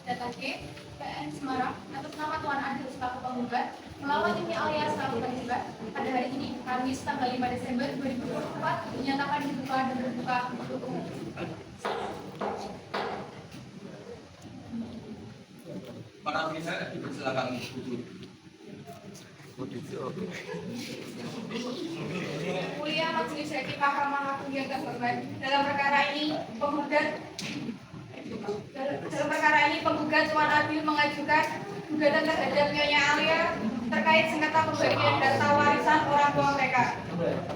Data G, PN Semarang, atas nama Tuan Adil selaku penggugat, melawan Imi Alias selaku tergugat, pada hari ini, Kamis tanggal 5 Desember 2024, dinyatakan dibuka dan terbuka untuk umum. Para pihak dipersilakan duduk. Mulia Majelis Hakim Mahkamah Agung yang terhormat, dalam perkara ini penggugat Tuan Adil mengajukan gugatan terhadap Nyonya Alia terkait sengketa pembagian data warisan orang tua mereka.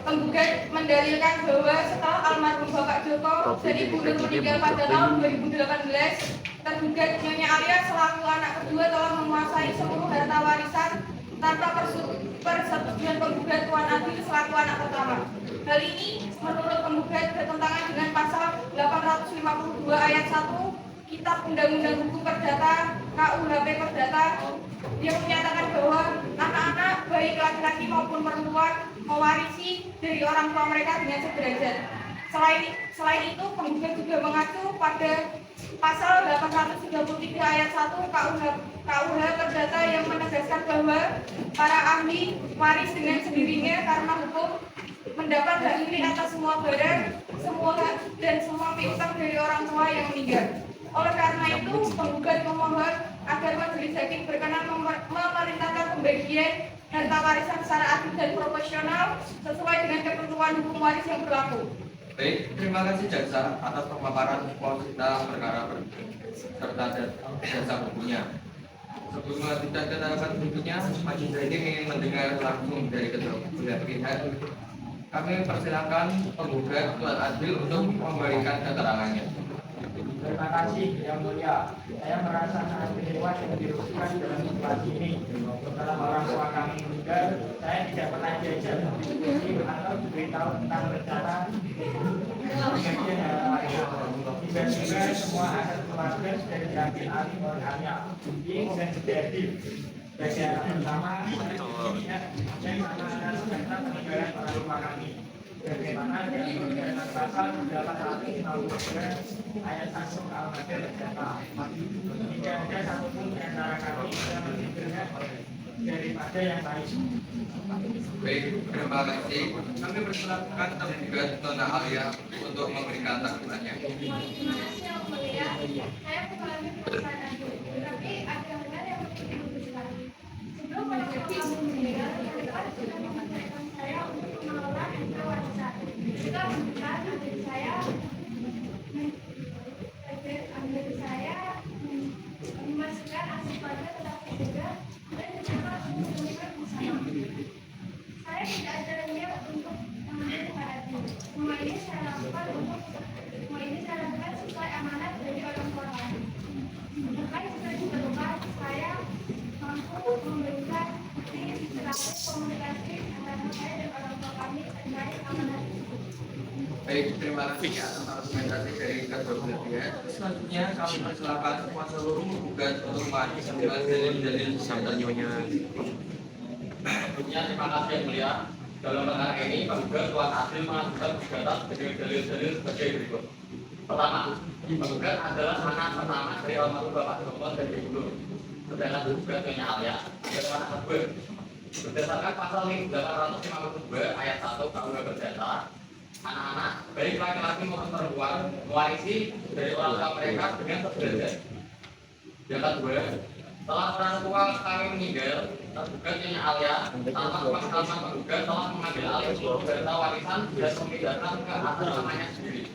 Penggugat mendalilkan bahwa setelah almarhum Bapak Joko dan Ibu Nur meninggal pada tahun 2018, tergugat Nyonya Alia selaku anak kedua telah menguasai seluruh harta warisan tanpa persetujuan penggugat Tuan Adil selaku anak pertama. Hal ini menurut penggugat bertentangan dengan pasal 852 ayat 1 Kitab Undang-Undang Hukum Perdata KUHP Perdata yang menyatakan bahwa anak-anak baik laki-laki maupun perempuan mewarisi dari orang tua mereka dengan sederajat. Selain itu, penggugat juga mengacu pada pasal 833 ayat 1 KUH Perdata yang menegaskan bahwa para ahli waris dengan sendirinya karena hukum mendapat hak milik atas semua barang, dan semua piutang dari orang tua yang meninggal. Oleh karena itu, penggugat memohon agar majelis hakim berkenan memerintahkan pembagian harta warisan secara adil dan proporsional sesuai dengan ketentuan hukum waris yang berlaku. Baik, terima kasih jaksa atas pemaparan posita perkara serta jasa hukumnya. Sebelum melanjutkan keterangan berikutnya, majelis hakim ingin mendengar langsung dari kedua belah pihak. Kami persilakan penggugat Tuan Adil untuk memberikan keterangannya. Terima kasih yang mulia. Saya merasa sangat kecewa dan dirugikan dalam situasi ini. Setelah orang tua kami meninggal, saya tidak pernah diajak diskusi atau diberitahu tentang rencana pembagian harta warisan. Tiba-tiba semua aset keluarga sudah diambil alih oleh ayah, ibu dan terjadi. Bagi anak pertama, saya merasakan tentang peninggalan orang tua kami. Bagaimana dengan penggunaan pasal 853 ayat 1 KUHP Perdata. Tidak ada satupun di antara kami yang lebih berhak daripada yang lain. Baik, terima kasih. Kami persilakan tergugat Nona Alia untuk memberikan tanggapannya. Terima kasih yang mulia. Saya mengalami perasaan itu, tetapi ada benar yang perlu dijelaskan. Sebelum orang tua kami meninggal, mereka sudah memerintahkan saya untuk mengelola harta warisan. Jika benar adik saya memasukkan aset keluarga tetap terjaga dan rencana untuk memberikan bersama. Saya tidak ada niat untuk mengambil Pak Adil. Semua ini saya lakukan sesuai amanat dari orang tua kami. Bahkan jika diperlukan, saya mampu memberikan bukti terakhir komunikasi antara saya dan orang tua kami terkait amanat itu. Baik, terima kasih atas argumentasi dari kedua belah pihak. Selanjutnya kami persilakan kuasa hukum penggugat untuk mengajukan dalil-dalil dan nyonya. Terima kasih yang mulia. Dalam perkara ini, penggugat Tuan Adil mengajukan gugatan dengan dalil-dalil sebagai berikut. Pertama, penggugat adalah anak pertama dari almarhum Bapak Joko dan Ibu Nur. Sedangkan penggugat Nyonya Alia adalah anak kedua. Berdasarkan pasal 852 ayat 1 KUH Perdata, anak-anak baik laki-laki maupun perempuan mewarisi dari orang tua mereka dengan sederajat. Yang kedua, setelah orang tua kami meninggal, tergugat Nyonya Alia tanpa sepengetahuan penggugat telah mengambil alih seluruh harta warisan dan memindahkan ke atas namanya sendiri.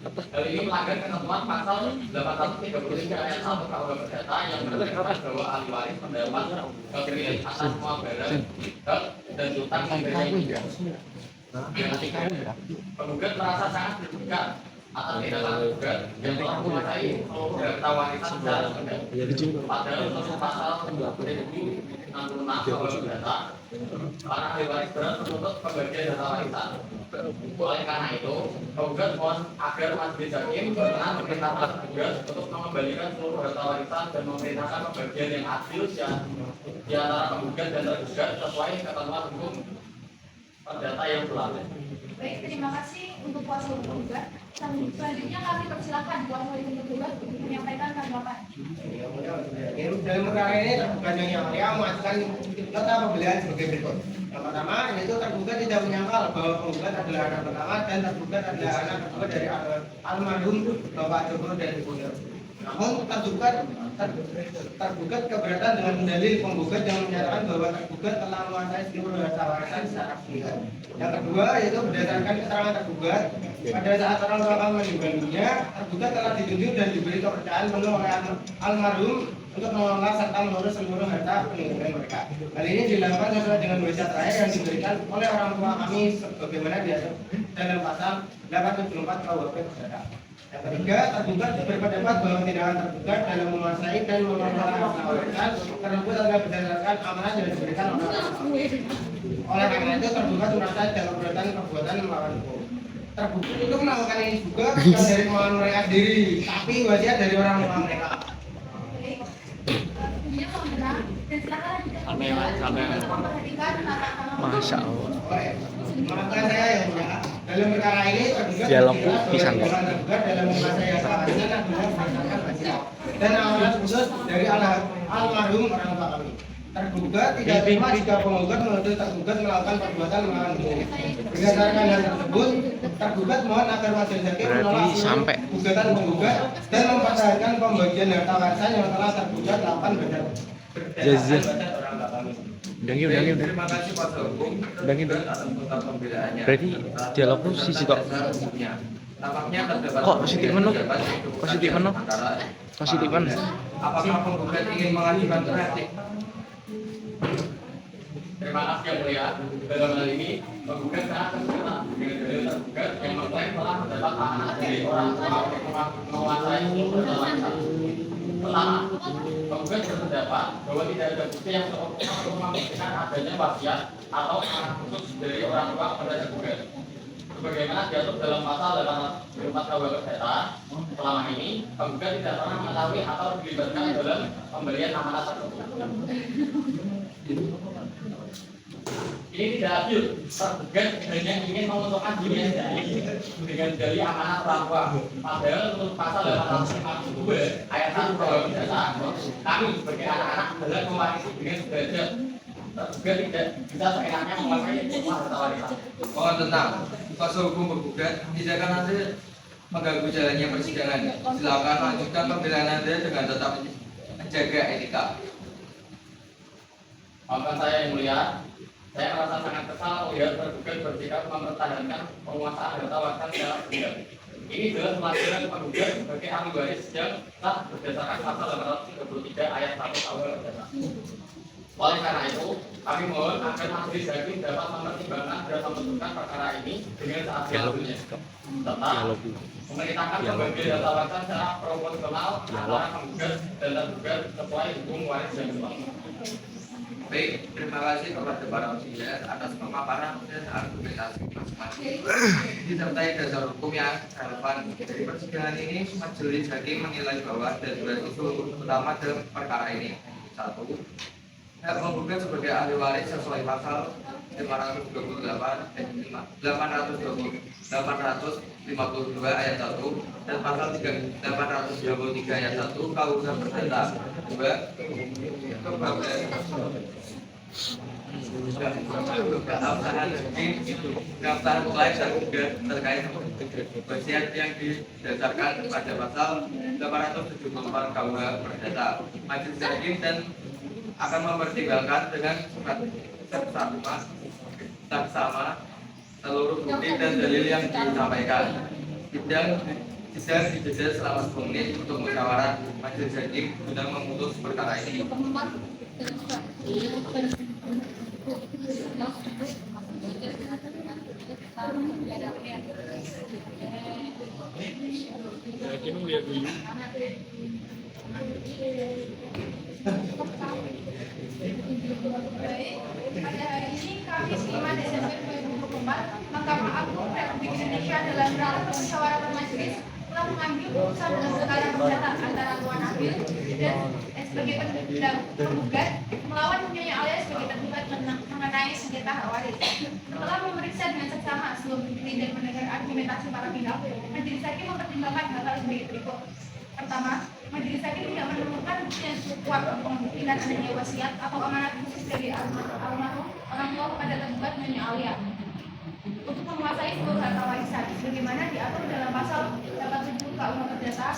Hal ini melanggar ketentuan pasal 833 ayat 1 KUH Perdata yang menyebutkan bahwa ahli waris mendapat kepemilikan atas semua barang, hak, dan utang yang berbeda. Yang ketiga, penggugat merasa sangat dirugikan atas tindakan penggugat yang telah menguasai seluruh harta warisan secara sepihak. Padahal menurut pasal 1066 KUH Perdata, para ahli waris berat menuntut pembagian harta warisan. Oleh karena itu, penggugat mohon agar majelis hakim berkenan memerintahkan penggugat untuk mengembalikan seluruh harta warisan dan memerintahkan pembagian yang adil di antara penggugat dan tergugat sesuai ketentuan hukum perdata yang berlaku. Baik, terima kasih untuk kuasa hukum penggugat. Selanjutnya kami persilakan kuasa hukum penggugat untuk menyampaikan tanggapan. dalam perkara ini tergugat Nyonya Alia mengajukan nota pembelaan sebagai berikut. Yang pertama, yaitu tergugat tidak menyangkal bahwa penggugat adalah anak pertama dan tergugat adalah anak kedua dari almarhum Bapak Joko dan Ibu Nur. Namun tergugat keberatan dengan dalil penggugat yang menyatakan bahwa tergugat telah menguasai seluruh harta warisan secara sepihak. Yang kedua, yaitu berdasarkan keterangan tergugat pada saat orang tua kami meninggal dunia, tergugat telah ditunjuk dan diberi kepercayaan penuh oleh almarhum untuk mengelola serta mengurus seluruh harta peninggalan mereka. Hal ini dilakukan sesuai dengan wasiat terakhir yang diberikan oleh orang tua kami sebagaimana diatur dalam pasal 874 KUHP Perdata. Yang ketiga, tergugat berpendapat bahwa tindakan tergugat dalam menguasai dan mengelola harta warisan tersebut adalah berdasarkan amanah yang diberikan oleh orang tua. Oleh karena itu, tergugat merasa dalam perbuatan melawan hukum. Tergugat itu melakukan ini juga bukan dari kemauan mereka sendiri, tapi wasiat dari orang tua mereka. Masya Allah. Maafkan saya yang mulia. Dalam perkara ini tergugat Dialog berkira pisan, bahwa Pak. tergugat dalam menguasai harta warisan adalah berdasarkan wasiat dan amanat khusus dari almarhum orang tua kami. Tergugat tidak terima jika penggugat menuntut tergugat melakukan perbuatan melawan hukum. Berdasarkan hal tersebut, tergugat mohon agar majelis hakim Berarti menolak seluruh sampai. gugatan penggugat dan mempertahankan pembagian harta warisan yang telah tergugat 8 berdasarkan wasiat orang tua kami. Udah. Terima kasih kuasa hukum. Udah gitu. Atas nota pembelaannya. Berarti dialog lu sisi tok. Tampaknya terdapat Kok positif menu? Positif menu? Positif menu? Apakah penggugat ingin mengajukan kritik? Terima kasih yang mulia. Dalam hal ini, penggugat sangat terkenal dengan dalil tergugat yang mengklaim telah mendapat amanah dari orang tua untuk menguasai seluruh harta warisan. Pertama, penggugat berpendapat bahwa tidak ada bukti yang cukup untuk membuktikan adanya wasiat atau amanah khusus dari orang tua kepada tergugat. Sebagaimana diatur dalam pasal 804 KUHP Perdata, selama ini penggugat tidak pernah mengetahui atau dilibatkan dalam pemberian amanah tersebut. Ini tidak adil. Tergugat hanya ingin menguntungkan dirinya sendiri dengan dalih amanah orang tua. Padahal menurut pasal 852 ayat 1 KUHP Perdata, kami sebagai anak-anak adalah mewarisi dengan sederajat. Tergugat tidak bisa seenaknya menguasai semua harta warisan. Mohon tenang, kuasa hukum penggugat tidak akan nanti mengganggu jalannya persidangan. Silakan lanjutkan pembelaan Anda dengan tetap menjaga etika. Maafkan saya yang mulia, saya merasa sangat kesal melihat tergugat bersikap mempertahankan penguasaan harta warisan secara sepihak. Ini jelas melanggar penggugat sebagai ahli waris yang sah berdasarkan pasal 833 ayat 1 KUHP Perdata. Oleh karena itu, kami mohon agar majelis hakim dapat mempertimbangkan dan memutuskan perkara ini dengan seadil-adilnya, serta memerintahkan pembagian harta warisan secara proporsional antara penggugat dan tergugat sesuai hukum waris yang berlaku. Baik, terima kasih kepada para pihak atas pemaparan dan argumentasi masing-masing. Disertai dasar hukum yang relevan dari persidangan ini, majelis hakim menilai bahwa ada dua isu utama dalam perkara ini. Satu, hak penggugat sebagai ahli waris sesuai pasal 528 852 ayat 1 dan pasal 823 ayat 1 KUHP Perdata. Dua, keabsahan klaim tergugat terkait wasiat yang didasarkan pada pasal 874 KUHP Perdata. Majelis hakim dan akan mempertimbangkan dengan seksama seluruh bukti dan dalil yang disampaikan. Sidang dijeda selama 10 menit untuk musyawarah majelis hakim guna memutus perkara ini. Baik, pada hari ini Kamis 5 Desember 2024, Mahkamah Agung Republik Indonesia dalam rapat musyawarah majelis telah mengambil keputusan dalam perkara perdata antara Tuan Abil dan sebagai penggugat melawan Nyonya Alia sebagai tergugat mengenai sengketa hak waris. Setelah memeriksa dengan seksama seluruh bukti dan mendengar argumentasi para pihak, majelis hakim mempertimbangkan hal-hal sebagai berikut. Pertama, majelis hakim tidak menemukan bukti yang cukup kuat untuk membuktikan adanya wasiat atau amanat khusus dari almarhum orang tua kepada tergugat Nyonya Alia untuk menguasai seluruh harta warisan sebagaimana diatur dalam pasal 87 KUH Perdata.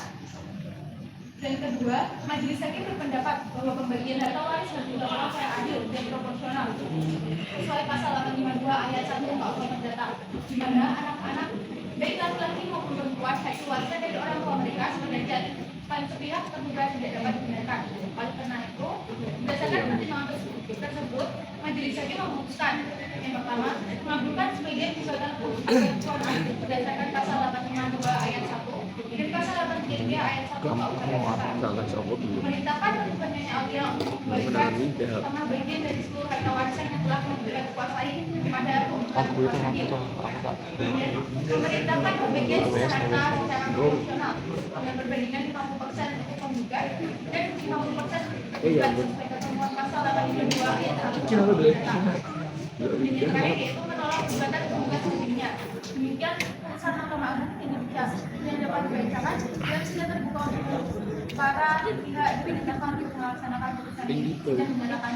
Dan kedua, majelis hakim berpendapat bahwa pembagian harta waris harus dilakukan secara adil dan proporsional sesuai pasal 852 ayat 1 KUH Perdata, di mana anak-anak baik laki-laki maupun perempuan hasil warisan dari orang tua mereka sederajat paling sepihak tergugat tidak dapat dibenarkan. Oleh karena itu, berdasarkan pertimbangan tersebut, majelis hakim memutuskan yang pertama, mengabulkan sebagian gugatan berdasarkan pasal 852 ayat 1 dan pasal 833 ayat 1 KUH Perdata. Memerintahkan tergugat Nyonya Alia untuk mengembalikan setengah bagian dari seluruh harta warisan yang telah mereka kuasai kepada penggugat hakim. Kemudian, memerintahkan pembagian sisa harta secara proporsional dengan perbandingan 50% untuk penggugat dan 50% penggugat sesuai ketentuan pasal 852 ayat 1 KUH Perdata. Yang terakhir yaitu menolak gugatan penggugat sendirinya. Demikian putusan Mahkamah Agung Indonesia yang dapat dibacakan dan sudah terbuka untuk para pihak diperintahkan untuk melaksanakan putusan ini dan menyatakan